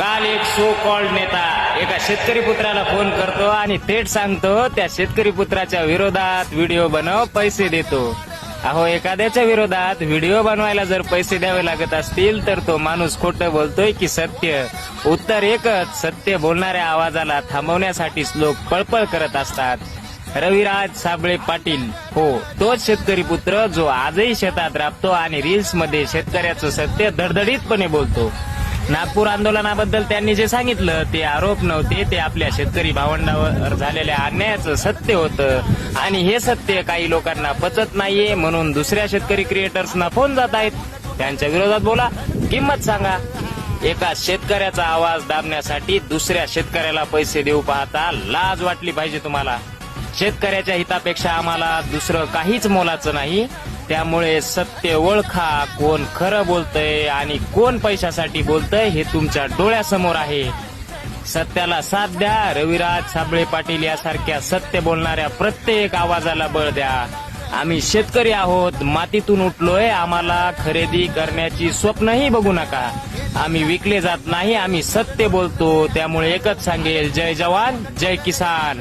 काल एक so called नेता एका शेतकरी पुत्राला फोन करतो आणि थेट सांगतो त्या शेतकरी पुत्राच्या विरोधात व्हिडिओ बनव, पैसे देतो. अहो, एखाद्याच्या विरोधात व्हिडिओ बनवायला जर पैसे द्यावे लागत असतील तर तो माणूस खोटं बोलतोय की सत्य? उत्तर एकच, सत्य बोलणाऱ्या आवाजाला थांबवण्यासाठीच लोक पळपळ करत असतात. रविराज साबळे पाटील, हो, तोच शेतकरी पुत्र जो आजही शेतात राबतो आणि रील्स मध्ये शेतकऱ्याचं सत्य धडधडीतपणे बोलतो. नागपूर आंदोलनाबद्दल त्यांनी जे सांगितलं ते आरोप नव्हते, ते आपल्या शेतकरी भावंडावर झालेल्या अन्यायाचं सत्य होतं आणि हे सत्य काही लोकांना पचत नाहीये म्हणून दुसऱ्या शेतकरी क्रिएटर्सना फोन जात आहेत. त्यांच्या विरोधात बोला, किंमत सांगा. एका शेतकऱ्याचा आवाज दाबण्यासाठी दुसऱ्या शेतकऱ्याला पैसे देऊ पाहता लाज वाटली पाहिजे तुम्हाला. शेतकऱ्याच्या हितापेक्षा आम्हाला दुसरं काहीच मोलाचं नाही. त्यामुळे सत्य ओळखा, कोण खरं बोलतय आणि कोण पैशासाठी बोलतय हे तुमच्या डोळ्यासमोर आहे. सत्याला साथ द्या. रविराज साबळे पाटील यासारख्या सत्य बोलणाऱ्या प्रत्येक आवाजाला बळ द्या. आम्ही शेतकरी आहोत, मातीतून उठलोय. आम्हाला खरेदी करण्याची स्वप्नही बघू नका. आम्ही विकले जात नाही, आम्ही सत्य बोलतो. त्यामुळे एकच सांगेल, जय जवान जय किसान.